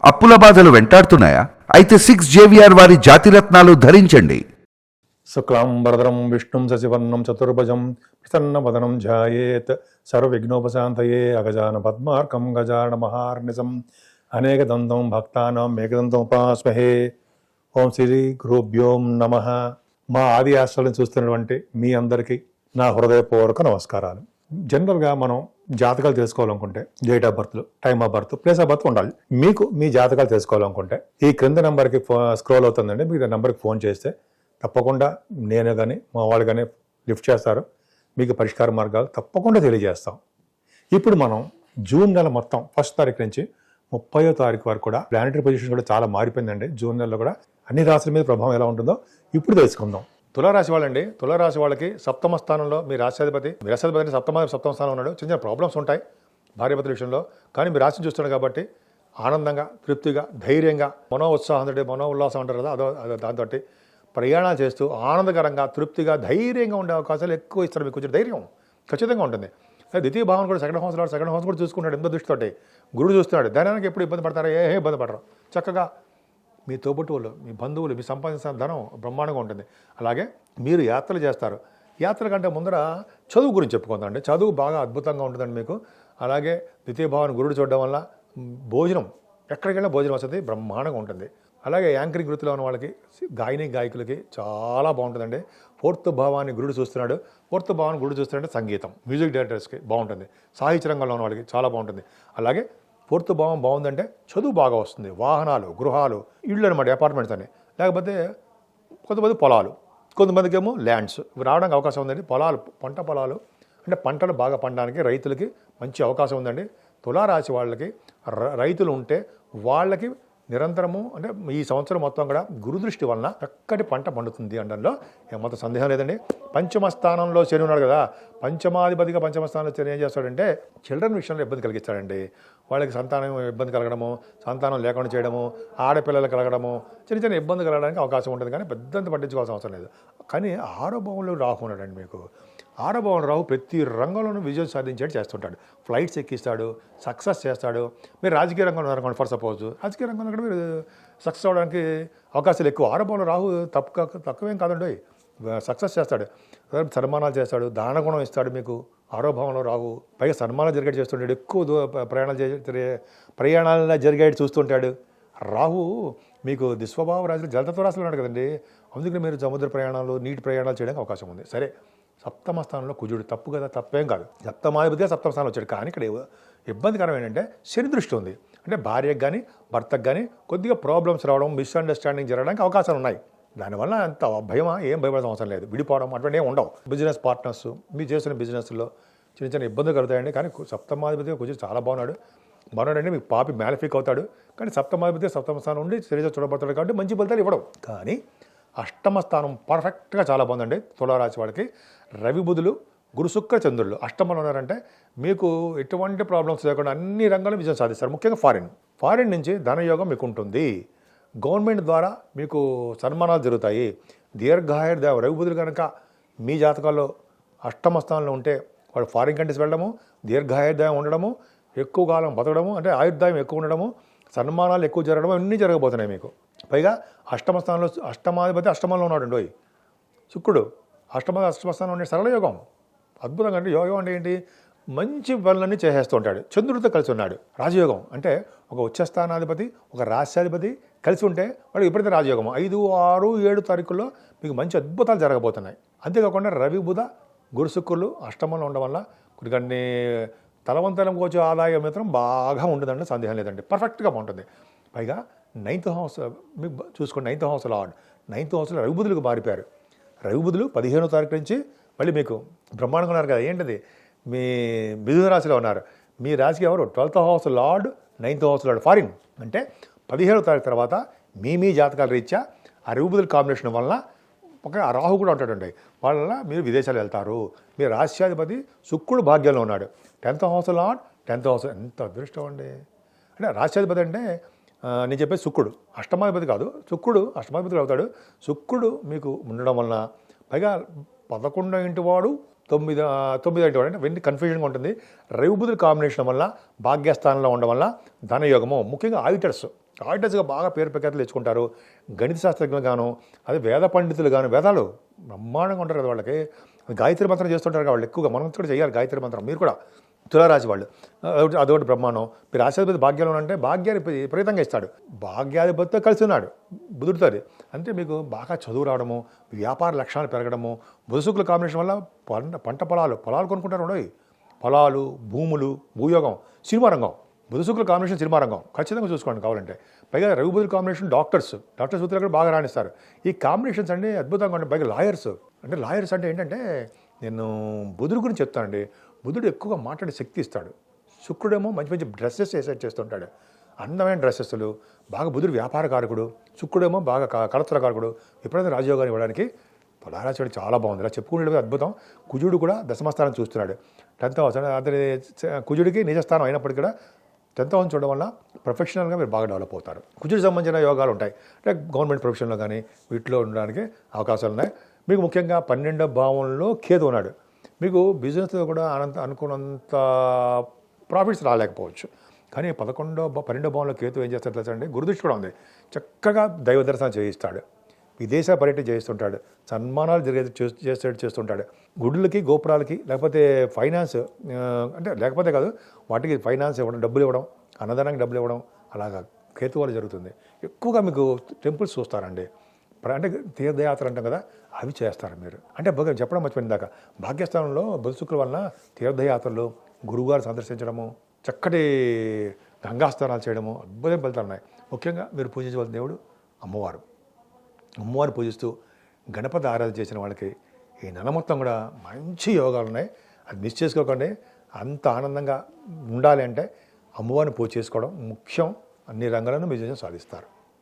అప్పుల బాధలు వెంటాడుతున్నాయా? అయితే 6 JVR వారి జాతిరత్నాలు ధరించండి. శుక్లాంబరధరం విష్ణుం శశివర్ణం చతుర్భుజం ప్రసన్నవదనం ధ్యాయేత్ సర్వవిఘ్నోపశాంతయే అగజాన పద్మార్కం గజాన మహార్నిశం అనేకదంతం భక్తానాం ఏకదంతం ఉపాస్మహే. ఓం శ్రీ గురుభ్యోం నమః. మా ఆది ఆశ్రయాలను చూస్తున్నటువంటి మీ అందరికీ నా హృదయపూర్వక నమస్కారాలు. జనరల్గా మనం జాతకాలు తెలుసుకోవాలనుకుంటే date of birth, time of birth, place of birth ఉండాలి. మీకు మీ జాతకాలు తెలుసుకోవాలనుకుంటే ఈ క్రింద నెంబర్కి స్క్రోల్ అవుతుందండి. మీకు నెంబర్కి ఫోన్ చేస్తే తప్పకుండా నేను కానీ మా వాళ్ళు కానీ లిఫ్ట్ చేస్తారు. మీకు పరిష్కార మార్గాలు తప్పకుండా తెలియజేస్తాం. ఇప్పుడు మనం జూన్ నెల మొత్తం 1వ తారీఖు నుంచి 30వ తారీఖు వరకు కూడా ప్లానటరీ పొజిషన్ కూడా చాలా మారిపోయిందండి. జూన్ నెలలో కూడా అన్ని రాశుల మీద ప్రభావం ఎలా ఉంటుందో ఇప్పుడు తెలుసుకుందాం. తులారాశి వాళ్ళండి, తులారాశి వాళ్ళకి సప్తమ స్థానంలో మీ రాష్ట్రాధిపతి సప్తమ స్థానంలో ఉన్నాడు. చిన్న ప్రాబ్లమ్స్ ఉంటాయి భార్యాభర్తల విషయంలో, కానీ మీరు రాశిని చూస్తున్నాడు కాబట్టి ఆనందంగా, తృప్తిగా, ధైర్యంగా, మనో ఉల్లాసం అంటారు కదా, దాంతో ప్రయాణాలు చేస్తూ ఆనందకరంగా, తృప్తిగా, ధైర్యంగా ఉండే అవకాశాలు ఎక్కువ ఇస్తారు. మీకు కొంచెం ధైర్యం ఖచ్చితంగా ఉంటుంది. ద్వితీయ భావం కూడా సెకండ్ హౌస్ కూడా చూసుకుంటాడు. ఎంతో దృష్టితోటి గురుడు చూస్తున్నాడు. ధనానికి ఎప్పుడు ఇబ్బంది పడతారో ఏ ఇబ్బంది పడరు. చక్కగా మీ తోబుట్టువులు, మీ బంధువులు, మీ సంపాదించిన ధనం బ్రహ్మాండంగా ఉంటుంది. అలాగే మీరు యాత్రలు చేస్తారు. యాత్రల కంటే ముందర చదువు గురించి చెప్పుకుందండి. చదువు బాగా అద్భుతంగా ఉంటుందండి మీకు. అలాగే ద్వితీయ భావాన్ని గురుడు చూడడం వల్ల భోజనం, ఎక్కడికి వెళ్ళినా భోజనం వస్తుంది, బ్రహ్మాండంగా ఉంటుంది. అలాగే యాంకరింగ్ వృత్తిలో ఉన్న వాళ్ళకి, గాయకులకి చాలా బాగుంటుందండి. 4th భావాన్ని గురుడు చూస్తున్నాడు. 4th భావాన్ని గురుడు చూస్తున్నాడంటే సంగీతం, మ్యూజిక్ డైరెక్టర్స్కి బాగుంటుంది. సాహిత్య రంగంలో ఉన్న వాళ్ళకి చాలా బాగుంటుంది. అలాగే 4th భావం బాగుందంటే చదువు బాగా వస్తుంది. వాహనాలు, గృహాలు, ఇళ్ళు అనమాట, అపార్ట్మెంట్స్ అని. లేకపోతే కొంతమంది పొలాలు, కొంతమందికి ఏమో ల్యాండ్స్ రావడానికి అవకాశం ఉందండి. పంట పొలాలు అంటే పంటలు బాగా పండడానికి రైతులకి మంచి అవకాశం ఉందండి. తులారాశి వాళ్ళకి రైతులు ఉంటే వాళ్ళకి నిరంతరము అంటే ఈ సంవత్సరం మొత్తం కూడా గురుదృష్టి వలన చక్కటి పంట పండుతుంది అనడంలో ఏమాత్రం సందేహం లేదండి. పంచమ స్థానంలో శని ఉన్నాడు కదా, పంచమాధిపతిగా పంచమ స్థానంలో శని ఏం చేస్తాడంటే చిల్డ్రన్ విషయంలో ఇబ్బంది కలిగిస్తాడండి. వాళ్ళకి సంతానం ఇబ్బంది కలగడము, సంతానం లేకుండా చేయడము, ఆడపిల్లలు కలగడము, చిన్న ఇబ్బంది కలగడానికి అవకాశం ఉంటుంది. కానీ పెద్దంత పట్టించుకోవాల్సిన అవసరం లేదు. కానీ 6వ భావంలో రాహు ఉన్నాడండి. మీకు 6వ భావం రాహు ప్రతి రంగంలోనూ విజయం సాధించేట్టు చేస్తుంటాడు. ఫ్లైట్స్ ఎక్కిస్తాడు, సక్సెస్ చేస్తాడు. మీరు రాజకీయ రంగంలో ఉన్నారనుకోండి, ఫర్ సపోజ్ రాజకీయ రంగంలో కూడా మీరు సక్సెస్ అవ్వడానికి అవకాశాలు ఎక్కువ. 6వ భావంలో రాహు తక్కువేం కాదండి, సక్సెస్ చేస్తాడు. సన్మానాలు చేస్తాడు, దానగుణం ఇస్తాడు. మీకు 6వ భావంలో రాహు పైగా సన్మానాలు జరిగేట్టు చేస్తుంటాడు. ఎక్కువ ప్రయాణాలను జరిగేట్టు చూస్తుంటాడు. రాహు మీకు దిస్వభావ రాశులు, జలతత్వ రాశులు ఉన్నాడు కదండి. అందుకని మీరు సముద్ర ప్రయాణాలు, నీటి ప్రయాణాలు చేయడానికి అవకాశం ఉంది. సరే, సప్తమ స్థానంలో కుజుడు, తప్పు కదా, తప్పేం కాదు. సప్తమాధిపతిగా సప్తమ స్థానంలో వచ్చాడు. కానీ ఇక్కడ ఇబ్బందికరం ఏంటంటే శని దృష్టి ఉంది. అంటే భార్యకు కానీ భర్తకు కానీ కొద్దిగా ప్రాబ్లమ్స్ రావడం, మిస్అండర్స్టాండింగ్ జరగడానికి అవకాశాలు ఉన్నాయి. దానివల్ల అంత భయమా, ఏం భయపడాల్సిన అవసరం లేదు. విడిపోవడం అటువంటి ఏం ఉండవు. బిజినెస్ పార్ట్నర్స్, మీరు చేస్తున్న బిజినెస్లో చిన్న ఇబ్బందులు కలుగుతాయండి. కానీ సప్తమాధిపతిగా కుజుడు చాలా బాగున్నాడండి. మీకు పాపి మ్యాలిఫిక్ అవుతాడు. కానీ సప్తమాధిపతి సప్తమ స్థానం ఉండి శరీరం చూడబడతాడు కాబట్టి మంచి ఫలితాలు ఇవ్వడం. కానీ అష్టమ స్థానం పర్ఫెక్ట్గా చాలా బాగుందండి. తులారాశి వాళ్ళకి రవి బుధులు, గురు శుక్ర చంద్రులు అష్టమంలో ఉన్నారంటే మీకు ఎటువంటి ప్రాబ్లమ్స్ లేకుండా అన్ని రంగాల్లో విజయం సాధిస్తారు. ముఖ్యంగా ఫారిన్ నుంచి ధనయోగం మీకు ఉంటుంది. గవర్నమెంట్ ద్వారా మీకు సన్మానాలు జరుగుతాయి. దీర్ఘాయుర్దాయం రవి బుధులు కనుక మీ జాతకాల్లో అష్టమ స్థానంలో ఉంటే వాళ్ళు ఫారిన్ కంట్రీస్ వెళ్ళడము, దీర్ఘాయుర్దాయం ఉండడము, ఎక్కువ కాలం బతకడము, అంటే ఆయుర్దాయం ఎక్కువ ఉండడము, సన్మానాలు ఎక్కువ జరగడం, అన్నీ జరగబోతున్నాయి మీకు. పైగా అష్టమ స్థానంలో అష్టమాధిపతి అష్టమంలో ఉన్నాడు శుక్రుడు. అష్టమ స్థానంలో ఉండే సరళ యోగం అద్భుతంగా. అంటే యోగం అంటే ఏంటి, మంచి పనులన్నీ చేసేస్తూ ఉంటాడు. చంద్రుడితో కలిసి ఉన్నాడు. రాజయోగం అంటే ఒక ఉచ్చస్థానాధిపతి, ఒక రాష్ట్రాధిపతి కలిసి ఉంటే వాడికి ఎప్పుడైతే రాజయోగం 5, 6, 7 తారీఖుల్లో మీకు మంచి అద్భుతాలు జరగబోతున్నాయి. అంతేకాకుండా రవి బుధ గురు శుక్రులు అష్టమంలో ఉండడం వల్ల కొన్ని తలవంతలం వచ్చే ఆదాయం మాత్రం బాగా ఉంటుందండి, సందేహం లేదండి. పర్ఫెక్ట్గా బాగుంటుంది. పైగా 9th హౌస్ మీకు చూసుకోండి. 9th హౌస్ లార్డ్ 9th హౌస్లో రవి బుధులకు మారిపోయారు. రవి బుధులు 15వ తారీఖు నుంచి మళ్ళీ మీకు బ్రహ్మాండంగా ఉన్నారు కదా. ఏంటిది, మీ మిథున రాశిలో ఉన్నారు. మీ రాశికి ఎవరు 12th house lord, 9th house lord foreign. అంటే 17వ తారీఖు తర్వాత మీ జాతకాల రీత్యా ఆ రవి బుధుల కాంబినేషన్ వల్ల ఒక రాహు కూడా ఉంటాడండి. వాళ్ళ మీరు విదేశాలు వెళ్తారు. మీ రాష్ట్రాధిపతి శుక్రుడు భాగ్యంలో ఉన్నాడు. 10th house lord, 10th house, ఎంత అదృష్టం అండి. అంటే రాష్ట్రాధిపతి అంటే నేను చెప్పేది శుక్రుడు, అష్టమాధిపతి కాదు. శుక్రుడు అష్టమాధిపతి అవుతాడు. శుక్రుడు మీకు ఉండడం వలన పైగా 11వ ఇంటి వాడు 9 అంటే వెండి కన్ఫ్యూజన్గా ఉంటుంది. రవి బుధుల కాంబినేషన్ వల్ల భాగ్యస్థానంలో ఉండడం వల్ల ధనయోగము, ముఖ్యంగా ఆడిటర్స్గా బాగా పేరు ప్రఖ్యాతులు తెచ్చుకుంటారు. గణిత శాస్త్రజ్ఞులు గాను, అదే వేద పండితులు గాను, వేదాలు బ్రహ్మాండంగా ఉంటారు కదా వాళ్ళకి. గాయత్రి మంత్రం చేస్తుంటారు కదా వాళ్ళు ఎక్కువగా. మనం కూడా చేయాలి గాయత్రి మంత్రం. మీరు కూడా తులారాశి వాళ్ళు అదొకటి బ్రహ్మాండం. మీరు రాశాధిపతి భాగ్యంలో అంటే భాగ్యాన్ని విపరీతంగా ఇస్తాడు. భాగ్యాధిపతితో కలిసి ఉన్నాడు బుధుడితో. అంటే మీకు బాగా చదువు రావడము, వ్యాపార లక్ష్యాలు పెరగడము, బుధ శుక్ల కాంబినేషన్ వల్ల పంట పొలాలు కొనుక్కుంటారు ఉండవు. పొలాలు, భూములు, భూయోగం, సినిమా రంగం. బుధ శుక్ల కాంబినేషన్ సినిమా రంగం ఖచ్చితంగా చూసుకోండి కావాలంటే. పైగా రవి బుధుల కాంబినేషన్ డాక్టర్స్ వృత్తిలో కూడా బాగా రాణిస్తారు. ఈ కాంబినేషన్స్ అండి అద్భుతంగా ఉంటాయి. పైగా లాయర్స్ అంటే ఏంటంటే, నేను బుధుడి గురించి చెప్తానండి. బుధుడు ఎక్కువగా మాట్లాడే శక్తి ఇస్తాడు. శుక్రుడేమో మంచి మంచి డ్రెస్సెస్ చేస్తుంటాడు, అందమైన డ్రెస్సెస్లు. బాగా బుధుడు వ్యాపారకారకుడు, శుక్రుడేమో బాగా కళత్రకారకుడు. ఎప్పుడైతే రాజయోగాన్ని ఇవ్వడానికి తులారాశి చాలా బాగుంది. ఇలా చెప్పుకునేది అద్భుతం. కుజుడు కూడా దశమస్థానం చూస్తున్నాడు. 10th హౌస్ అతని కుజుడికి నిజస్థానం అయినప్పటికీ కూడా 10th హౌస్ చూడడం వల్ల ప్రొఫెషనల్గా మీరు బాగా డెవలప్ అవుతారు. కుజుడికి సంబంధించిన యోగాలు ఉంటాయి. అంటే గవర్నమెంట్ ప్రొఫెషన్లో కానీ వీటిలో ఉండడానికి అవకాశాలు ఉన్నాయి. మీకు ముఖ్యంగా 12వ భావంలో కేతు ఉన్నాడు. మీకు బిజినెస్లో కూడా అనుకున్నంత ప్రాఫిట్స్ రాలేకపోవచ్చు. కానీ 12వ భావంలో కేతు ఏం చేస్తాడు తెలుసా అండి? గురుదృష్టి కూడా ఉంది. చక్కగా దైవ దర్శనం చేయిస్తాడు, విదేశ పర్యటన చేస్తుంటాడు, సన్మానాలు చేస్తుంటాడు. గుడులకి, గోపురాలకి, లేకపోతే ఫైనాన్స్ అంటే లేకపోతే కాదు వాటికి ఫైనాన్స్ ఇవ్వడం, డబ్బులు ఇవ్వడం, అన్నదానానికి డబ్బులు ఇవ్వడం, అలాగా కేతు వల్ల జరుగుతుంది. ఎక్కువగా మీకు టెంపుల్స్ చూస్తారండి. అంటే తీర్థయాత్ర అంటాం కదా, అవి చేస్తారు మీరు. అంటే చెప్పడం మర్చిపోయింది దాకా, భాగ్యస్థానంలో బుధ శుక్రుల వలన తీర్థయాత్రలు, గురువుగారు సందర్శించడము, చక్కటి గంగాస్నానాలు చేయడము, అద్భుతం ఫలితాలు ఉన్నాయి. ముఖ్యంగా మీరు పూజించవలసిన దేవుడు అమ్మవారు పూజిస్తూ గణపతి ఆరాధన చేసిన వాళ్ళకి ఈ నెల మొత్తం కూడా మంచి యోగాలు ఉన్నాయి. అది మిస్ చేసుకోకండి. అంత ఆనందంగా ఉండాలి అంటే అమ్మవారిని పూజ చేసుకోవడం ముఖ్యం. అన్ని రంగాలను విజయం సాధిస్తారు.